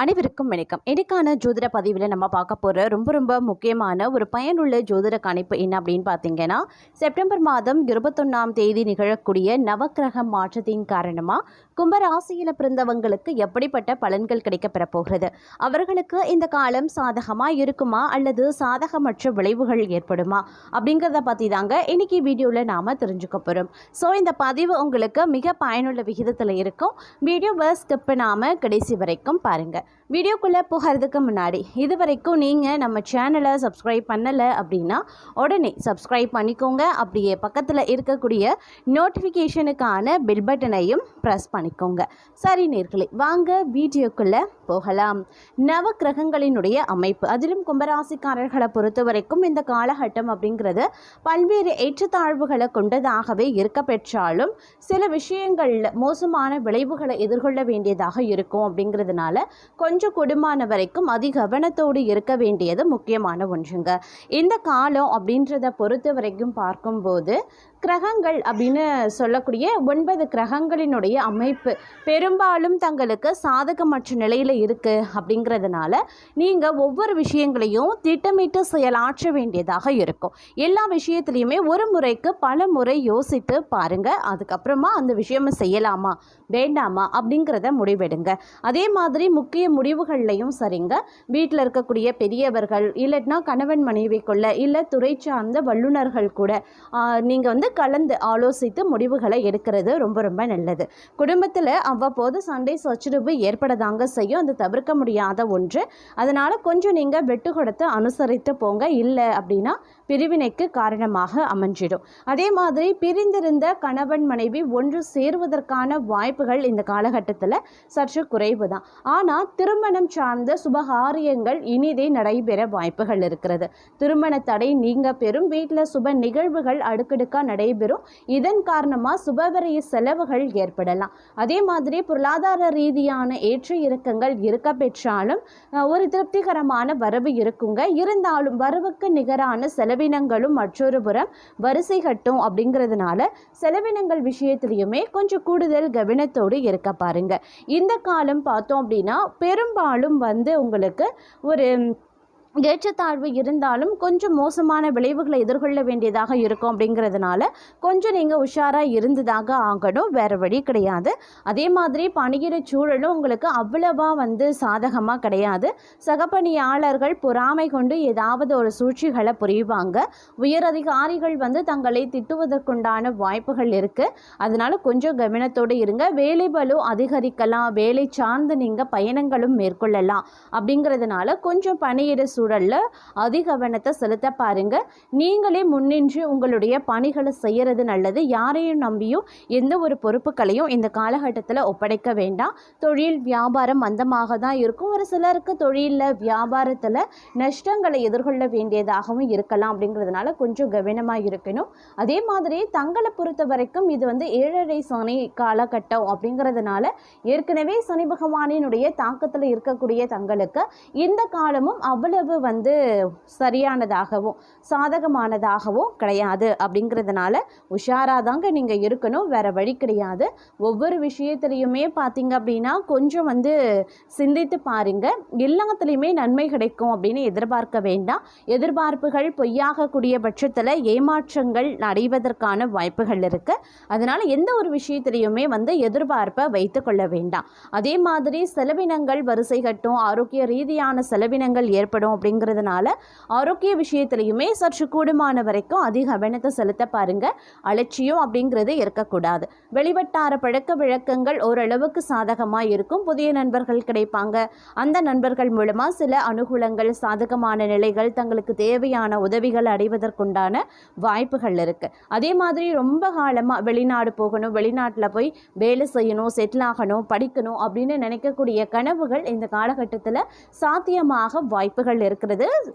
அனைவருக்கும் வணக்கம். இன்னைக்கான ஜோதிட பதிவில் நம்ம பார்க்க போகிற ரொம்ப முக்கியமான ஒரு பயனுள்ள ஜோதிட கணிப்பு என்ன அப்படின்னு பார்த்தீங்கன்னா, செப்டம்பர் மாதம் 21ஆம் தேதி நிகழக்கூடிய நவக்கிரக மாற்றத்தின் காரணமாக கும்பராசியில் பிறந்தவங்களுக்கு எப்படிப்பட்ட பலன்கள் கிடைக்கப்பெற போகிறது, அவர்களுக்கு இந்த காலம் சாதகமாக இருக்குமா அல்லது சாதகமற்ற விளைவுகள் ஏற்படுமா அப்படிங்கிறத பற்றி தாங்க இன்னைக்கு வீடியோவில் நாம் தெரிஞ்சுக்க போகிறோம். ஸோ இந்த பதிவு உங்களுக்கு மிக பயனுள்ள விகிதத்தில் இருக்கும். வீடியோவை ஸ்கிப் பண்ணாமல் கடைசி வரைக்கும் பாருங்கள். வீடியோக்குள்ளே போகிறதுக்கு முன்னாடி இது வரைக்கும் நீங்கள் நம்ம சேனலை சப்ஸ்கிரைப் பண்ணலை அப்படின்னா உடனே சப்ஸ்கிரைப் பண்ணிக்கோங்க. அப்படியே பக்கத்தில் இருக்கக்கூடிய நோட்டிஃபிகேஷனுக்கான பெல் பட்டனையும் ப்ரெஸ் பண்ணிக்கோங்க. சரி நேர்களே, வாங்க வீடியோக்குள்ளே போகலாம். நவ கிரகங்களினுடைய அமைப்பு, அதிலும் கும்பராசிக்காரர்களை பொறுத்த வரைக்கும் இந்த காலகட்டம் அப்படிங்கிறது பல்வேறு ஏற்றத்தாழ்வுகளை கொண்டதாகவே இருக்க பெற்றாலும் சில விஷயங்களில் மோசமான விளைவுகளை எதிர்கொள்ள வேண்டியதாக இருக்கும். அப்படிங்கிறதுனால கொஞ்சம் கூடுமான வரைக்கும் கவனத்தோடு இருக்க வேண்டியது முக்கியமான ஒன்றுங்க. இந்த காலம் அப்படின்றத பொறுத்த வரைக்கும் பார்க்கும்போது கிரகங்கள் அப்படின்னு சொல்லக்கூடிய 9 கிரகங்களினுடைய அமைப்பு பெரும்பாலும் தங்களுக்கு சாதகமற்ற நிலையில் இருக்குது. அப்படிங்கிறதுனால நீங்கள் ஒவ்வொரு விஷயங்களையும் திட்டமிட்டு செயலாற்ற வேண்டியதாக இருக்கும். எல்லா விஷயத்துலையுமே ஒரு முறைக்கு பல முறை யோசித்து பாருங்கள். அதுக்கப்புறமா அந்த விஷயம் செய்யலாமா வேண்டாமா அப்படிங்கிறத முடிவெடுங்க. அதே மாதிரி முக்கிய முடிவுகள்லையும் சரிங்க, வீட்டில் இருக்கக்கூடிய பெரியவர்கள் இல்லைன்னா கணவன் மனைவிக்குள்ள இல்லை துறை சார்ந்த வல்லுநர்கள் கூட நீங்கள் கலந்து ஆலோசித்து முடிவுகளை எடுக்கிறது ரொம்ப நல்லது. குடும்பத்தில் அவ்வப்போது சண்டை சச்சரவு ஏற்படதாங்க செய்யும், அது தவிர்க்க முடியாத ஒன்று. அதனால் கொஞ்சம் நீங்கள் வெட்டு கொடுத்து அனுசரித்து போங்க, இல்லை அப்படின்னா பிரிவினைக்கு காரணமாக அமைஞ்சிடும். அதே மாதிரி பிரிந்திருந்த கணவன் மனைவி ஒன்று சேருவதற்கான வாய்ப்புகள் இந்த காலகட்டத்தில் சற்று குறைவு தான். ஆனால் திருமணம் சார்ந்த சுபகாரியங்கள் இனிதே நடைபெற வாய்ப்புகள் இருக்கிறது. திருமண தடை நீங்க பெறும், வீட்டில் சுப நிகழ்வுகள் அடுக்கடுக்காக நடைபெறும். இதன் காரணமாக சுபவிரய செலவுகள் ஏற்படலாம். அதே மாதிரி பொருளாதார ரீதியான ஏற்ற இறக்கங்கள் இருக்க பெற்றாலும் ஒரு திருப்திகரமான வரவு இருக்குங்க. இருந்தாலும் வரவுக்கு நிகரான செலவினங்களும் மற்றொரு புறம் வரிசை கட்டும். அப்படிங்கிறதுனால செலவினங்கள் விஷயத்திலையுமே கொஞ்சம் கூடுதல் கவனத்தோடு இருக்க பாருங்க. இந்த காலம் பார்த்தோம் அப்படின்னா பெரும்பாலும் உங்களுக்கு ஒரு ஏற்றத்தாழ்வு இருந்தாலும் கொஞ்சம் மோசமான விளைவுகளை எதிர்கொள்ள வேண்டியதாக இருக்கும். அப்படிங்கிறதுனால கொஞ்சம் நீங்கள் உஷாராக இருந்ததாக ஆகணும், வேறு வழி கிடையாது. அதே மாதிரி பணியிட சூழலும் உங்களுக்கு அவ்வளவா சாதகமாக கிடையாது. சகப்பணியாளர்கள் பொறாமை கொண்டு ஏதாவது ஒரு சூழ்ச்சிகளை புரிவாங்க. உயரதிகாரிகள் தங்களை திட்டுவதற்குண்டான வாய்ப்புகள் இருக்குது. அதனால் கொஞ்சம் கவனத்தோடு இருங்க. வேலை பளு அதிகரிக்கலாம், வேலை சார்ந்து நீங்கள் பயணங்களும் மேற்கொள்ளலாம். அப்படிங்கிறதுனால கொஞ்சம் பணியிட சூழலில் அதிக கவனத்தை செலுத்த பாருங்க. நீங்களே முன்னின்று உங்களுடைய பணிகளை செய்கிறது நல்லது. யாரையும் நம்பியும் எந்த ஒரு பொறுப்புகளையும் இந்த காலகட்டத்தில் ஒப்படைக்க வேண்டாம். தொழில் வியாபாரம் மந்தமாக தான் இருக்கும். ஒரு சிலருக்கு தொழிலில் வியாபாரத்தில் நஷ்டங்களை எதிர்கொள்ள வேண்டியதாகவும் இருக்கலாம். அப்படிங்கிறதுனால கொஞ்சம் கவனமாக இருக்கணும். அதே மாதிரி தங்களை பொறுத்த வரைக்கும் இது 7.5 சனி காலகட்டம். அப்படிங்கிறதுனால ஏற்கனவே சனி பகவானினுடைய தாக்கத்தில் இருக்கக்கூடிய தங்களுக்கு இந்த காலமும் அவ்வளவு சரியானதாகவும் சாதகமானதாகவும் கிடையாது. அப்படிங்கிறதுனால உஷாராதாங்க நீங்கள் இருக்கணும், வேற வழி கிடையாது. ஒவ்வொரு விஷயத்திலையுமே பார்த்தீங்க அப்படின்னா கொஞ்சம் சிந்தித்து பாருங்க. எல்லாத்துலேயுமே நன்மை கிடைக்கும் அப்படின்னு எதிர்பார்க்க வேண்டாம். எதிர்பார்ப்புகள் பொய்யாகக்கூடிய பட்சத்தில் ஏமாற்றங்கள் அடைவதற்கான வாய்ப்புகள் இருக்கு. அதனால எந்த ஒரு விஷயத்திலையுமே எதிர்பார்ப்பை வைத்து கொள்ள வேண்டாம். அதே மாதிரி செலவினங்கள் வரிசை கட்டும், ஆரோக்கிய ரீதியான செலவினங்கள் ஏற்படும். அப்படிங்கிறதுனால ஆரோக்கிய விஷயத்திலையுமே சற்று கூடுமான வரைக்கும் அதிக கவனத்தை செலுத்த பாருங்க. அலட்சியம் அப்படிங்கிறது இருக்கக்கூடாது. வெளிவட்டார பழக்க வழக்கங்கள் ஓரளவுக்கு சாதகமாக இருக்கும். புதிய நண்பர்கள் கிடைப்பாங்க. அந்த நண்பர்கள் மூலமாக சில அனுகூலங்கள், சாதகமான நிலைகள், தங்களுக்கு தேவையான உதவிகள் அடைவதற்குண்டான வாய்ப்புகள் இருக்கு. அதே மாதிரி ரொம்ப காலமாக வெளிநாடு போகணும், வெளிநாட்டில் போய் வேலை செய்யணும், செட்டில் ஆகணும், படிக்கணும் அப்படின்னு நினைக்கக்கூடிய கனவுகள் இந்த காலகட்டத்தில் சாத்தியமாக வாய்ப்புகள்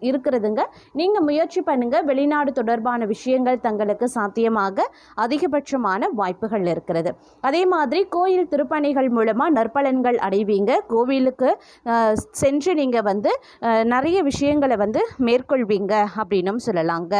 இருக்கிறதுங்க. நீங்கள் முயற்சி பண்ணுங்கள். வெளிநாடு தொடர்பான விஷயங்கள் தங்களுக்கு சாத்தியமாக அதிகபட்சமான வாய்ப்புகள் இருக்கிறது. அதே மாதிரி கோயில் திருப்பணிகள் மூலமாக நற்பலன்கள் அடைவீங்க. கோவிலுக்கு சென்று நீங்கள் நிறைய விஷயங்களை மேற்கொள்வீங்க அப்படின்னும் சொல்லலாங்க.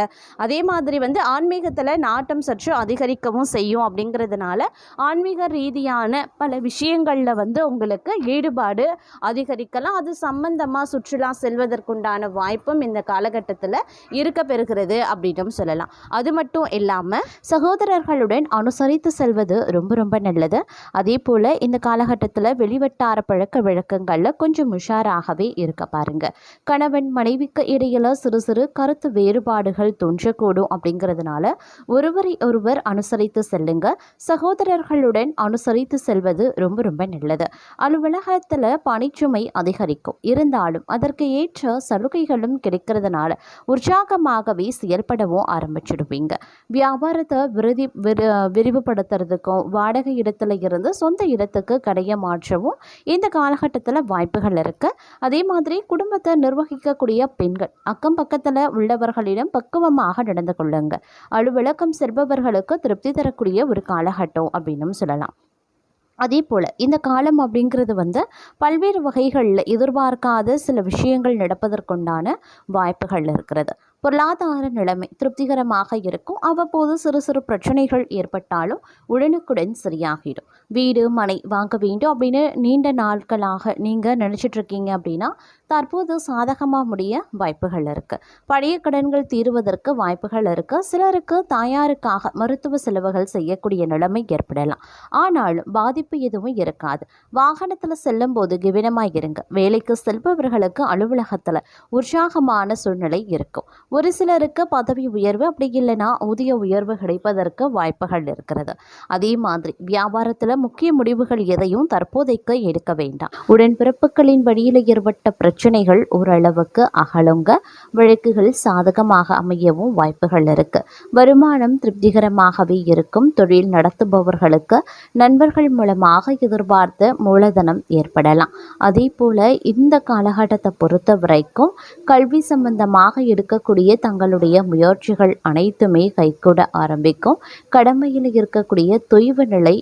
அதே மாதிரி ஆன்மீகத்தில் நாட்டம் சற்று அதிகரிக்கவும் செய்யும். அப்படிங்கிறதுனால ஆன்மீக ரீதியான பல விஷயங்களில் உங்களுக்கு ஈடுபாடு அதிகரிக்கலாம். அது சம்பந்தமாக சுற்றுலா செல்வதற்குண்டான வாய்ப்பும் இந்த காலகட்டத்தில் இருக்க பெறுகிறது அப்படின்னும் சொல்லலாம். அது மட்டும் இல்லாமல் சகோதரர்களுடன் அனுசரித்து செல்வது ரொம்ப ரொம்ப நல்லது. அதே போல் இந்த காலகட்டத்தில் வெளிவட்டார பழக்க வழக்கங்களில் கொஞ்சம் உஷாராகவே இருக்க பாருங்க. கணவன் மனைவிக்கு இடையில சிறு சிறு கருத்து வேறுபாடுகள் தோன்றக்கூடும். அப்படிங்கிறதுனால ஒருவரை ஒருவர் அனுசரித்து செல்லுங்க. சகோதரர்களுடன் அனுசரித்து செல்வது ரொம்ப ரொம்ப நல்லது. அலுவலகத்தில் பணிச்சுமை அதிகரிக்கும். இருந்தாலும் அதற்கு ஏற்ற சலுகைகளும் கிடைக்கிறதுனால உற்சாகமாகவே செயல்படவும் ஆரம்பிச்சிடுவீங்க. வியாபாரத்தை விரிவுபடுத்துறதுக்கும் வாடகை இடத்துல இருந்து சொந்த இடத்துக்கு கடையை மாற்றவும் இந்த காலகட்டத்தில் வாய்ப்புகள் இருக்கு. அதே மாதிரி குடும்பத்தை நிர்வகிக்கக்கூடிய பெண்கள் அக்கம் பக்கத்தில் உள்ளவர்களிடம் பக்குவமாக நடந்து கொள்ளுங்க. அலுவலகம் செல்பவர்களுக்கு திருப்தி தரக்கூடிய ஒரு காலகட்டம் அப்படின்னு சொல்லலாம். அதே போல் இந்த காலம் அப்படிங்கிறது பல்வேறு வகைகளில் எதிர்பார்க்காத சில விஷயங்கள் நடப்பதற்குண்டான வாய்ப்புகள் இருக்கிறது. பொருளாதார நிலைமை திருப்திகரமாக இருக்கும். அவ்வப்போது சிறு சிறு பிரச்சனைகள் ஏற்பட்டாலும் உடனுக்குடன் சரியாகிடும். வீடு மனை வாங்க வேண்டும் அப்படின்னு நீண்ட நாட்களாக நீங்கள் நினச்சிட்ருக்கீங்க அப்படின்னா தற்போது சாதகமாக முடிய வாய்ப்புகள் இருக்குது. பழைய கடன்கள் தீருவதற்கு வாய்ப்புகள் இருக்குது. சிலருக்கு தாயாருக்காக மருத்துவ செலவுகள் செய்யக்கூடிய நிலைமை ஏற்படலாம். ஆனாலும் பாதிப்பு எதுவும் இருக்காது. வாகனத்தில் செல்லும் போது கவனமாக இருங்க. வேலைக்கு செல்பவர்களுக்கு அலுவலகத்தில் உற்சாகமான சூழ்நிலை இருக்கும். ஒரு சிலருக்கு பதவி உயர்வு, அப்படி இல்லைன்னா ஊதிய உயர்வு கிடைப்பதற்கு வாய்ப்புகள் இருக்கிறது. அதே மாதிரி வியாபாரத்தில் முக்கிய முடிவுகள் எதையும் தற்போதைக்கு எடுக்க வேண்டாம். உடன்பிறப்புகளின் வழியில் ஏற்பட்ட பிரச்சனைகள் ஓரளவுக்கு அகலுங்க. வழக்குகள் சாதகமாக அமையவும் வாய்ப்புகள் இருக்கு. வருமானம் திருப்திகரமாகவே இருக்கும். தொழில் நடத்துபவர்களுக்கு நண்பர்கள் மூலமாக எதிர்பார்த்த மூலதனம் ஏற்படலாம். அதே போல இந்த காலகட்டத்தை பொறுத்த வரைக்கும் கல்வி சம்பந்தமாக எடுக்கக்கூடிய தங்களுடைய முயற்சிகள் அனைத்துமே கைகூட ஆரம்பிக்கும். கடமையில் இருக்கக்கூடிய தொய்வு நிலை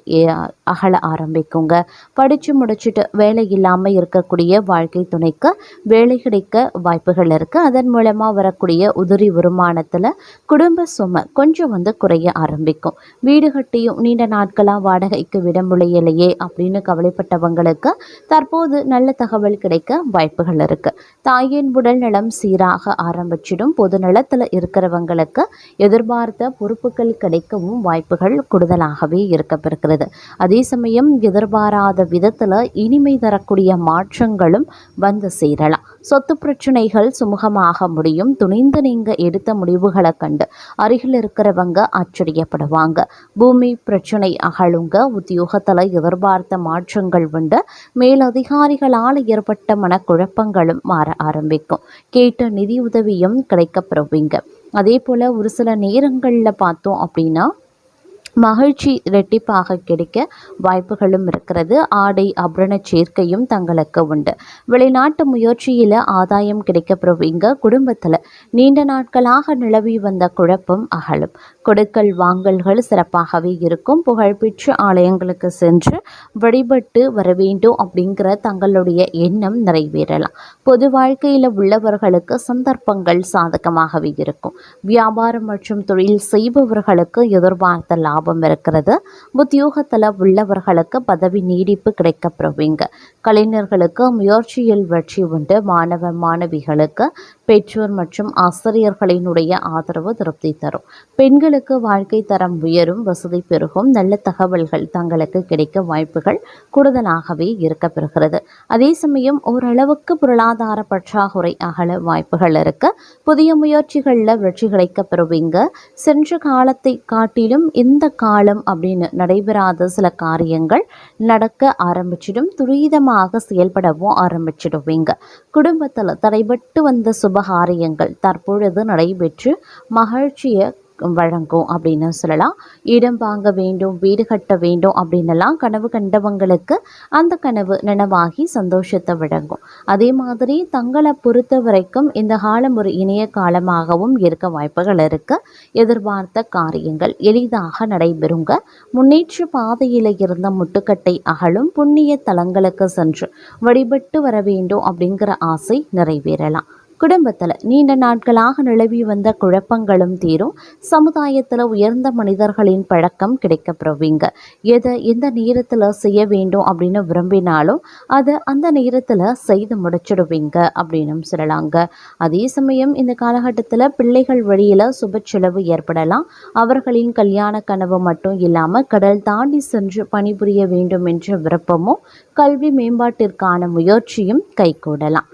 அகல ஆரம்பிக்குங்க. படித்து முடிச்சுட்டு வேலை இல்லாமல் இருக்கக்கூடிய வாழ்க்கை துணைக்கு வேலை கிடைக்க வாய்ப்புகள் இருக்குது. அதன் மூலமாக வரக்கூடிய உதிரி வருமானத்தில் குடும்ப சுமை கொஞ்சம் குறைய ஆரம்பிக்கும். வீடு கட்டியும் நீண்ட நாட்களாக வாடகைக்கு விட முடியலையே அப்படின்னு கவலைப்பட்டவங்களுக்கு தற்போது நல்ல தகவல் கிடைக்க வாய்ப்புகள் இருக்குது. தாயின் உடல் நலம் சீராக ஆரம்பிச்சிடும். பொது நலத்தில் இருக்கிறவங்களுக்கு எதிர்பார்த்த பொறுப்புகள் கிடைக்கவும் வாய்ப்புகள் கூடுதலாகவே இருக்கப்பெறுகிறது. அதே சமயம் எதிர்பாராத விதத்தில் இனிமை தரக்கூடிய மாற்றங்களும் சேரலாம். சொத்து பிரச்சனைகள் சுமூகமாக முடியும். துணிந்து நீங்கள் எடுத்த முடிவுகளை கண்டு அருகில் இருக்கிறவங்க ஆச்சரியப்படுவாங்க. பூமி பிரச்சனை அகலுங்க. உத்தியோகத்தில் எதிர்பார்த்த மாற்றங்கள் மேலதிகாரிகளால் ஏற்பட்ட மனக்குழப்பங்களும் மாற ஆரம்பிக்கும். கேட்ட நிதி உதவியும் கிடைக்கப்பெறுவீங்க. அதே போல் ஒரு சில நேரங்களில் பார்த்தோம் அப்படின்னா மகிழ்ச்சி இரட்டிப்பாக கிடைக்க வாய்ப்புகளும் இருக்கிறது. ஆடை ஆபரண சேர்க்கையும் தங்களுக்கு உண்டு. வெளிநாட்டு முயற்சியில் ஆதாயம் கிடைக்கப்பெறுவீங்க. குடும்பத்தில் நீண்ட நாட்களாக நிலவி வந்த குழப்பம் அகலும். கொடுக்கல் வாங்கல்கள் சிறப்பாகவே இருக்கும். புகழ்பெற்ற ஆலயங்களுக்கு சென்று வழிபட்டு வர வேண்டும் அப்படிங்கிற தங்களுடைய எண்ணம் நிறைவேறலாம். பொது வாழ்க்கையில் உள்ளவர்களுக்கு சந்தர்ப்பங்கள் சாதகமாகவே இருக்கும். வியாபாரம் மற்றும் தொழில் செய்பவர்களுக்கு எதிர்பார்த்த லாபம் இருக்கிறது. உத்தியோகத்தில் உள்ளவர்களுக்கு பதவி நீடிப்பு கிடைக்கப்பெறுவீங்க. கலைஞர்களுக்கு முயற்சியில் வெற்றி உண்டு. மாணவ மாணவிகளுக்கு பெற்றோர் மற்றும் ஆசிரியர்களினுடைய ஆதரவு திருப்தி தரும். பெண்களுக்கு வாழ்க்கை தரம் உயரும். வசதி பெருகும். நல்ல தகவல்கள் தங்களுக்கு கிடைக்க வாய்ப்புகள் கூடுதலாகவே இருக்கப்பெறுகிறது. அதே சமயம் ஓரளவுக்கு பொருளாதார பற்றாக்குறை அகல வாய்ப்புகள் இருக்கு. புதிய முயற்சிகளில் வெற்றி கிடைக்கப்பெறுவீங்க. சென்ற காலத்தை காட்டிலும் இந்த காலம் அப்படின்னு நடைபெறாத சில காரியங்கள் நடக்க ஆரம்பிச்சிடும். துரிதமாக செயல்படவும் ஆரம்பிச்சிடுவீங்க. குடும்பத்தில் தடைபட்டு வந்த சுபகாரியங்கள் தற்பொழுது நடைபெற்று மகிழ்ச்சியை வழங்கும் அப்படின்னு சொல்லலாம். இடம் வாங்க வேண்டும், வீடு கட்ட வேண்டும் அப்படின்னெல்லாம் கனவு கண்டவங்களுக்கு அந்த கனவு நனவாகி சந்தோஷத்தை வழங்கும். அதே மாதிரி தங்களை பொறுத்த வரைக்கும் இந்த காலம் ஒரு இணைய காலமாகவும் இருக்க வாய்ப்புகள் இருக்கு. எதிர்பார்த்த காரியங்கள் எளிதாக நடைபெறுங்க. முன்னேற்ற பாதையில் இருந்த முட்டுக்கட்டை அகலும். புண்ணிய தலங்களுக்கு சென்று வழிபட்டு வர வேண்டும் அப்படிங்கிற ஆசை நிறைவேறலாம். குடும்பத்தில் நீண்ட நாட்களாக நிலவி வந்த குழப்பங்களும் தீரும். சமுதாயத்தில் உயர்ந்த மனிதர்களின் பழக்கம் கிடைக்கப்பெறுவீங்க. எதை எந்த நேரத்தில் செய்ய வேண்டும் அப்படின்னு விரும்பினாலும் அதை அந்த நேரத்தில் செய்து முடிச்சிடுவீங்க அப்படின்னு சொல்லலாங்க. அதே சமயம் இந்த காலகட்டத்தில் பிள்ளைகள் வழியில் சுப செலவு ஏற்படலாம். அவர்களின் கல்யாண கனவு மட்டும் இல்லாமல் கடல் தாண்டி சென்று பணிபுரிய வேண்டும் என்ற விருப்பமும் கல்வி மேம்பாட்டிற்கான முயற்சியும் கைகூடலாம்.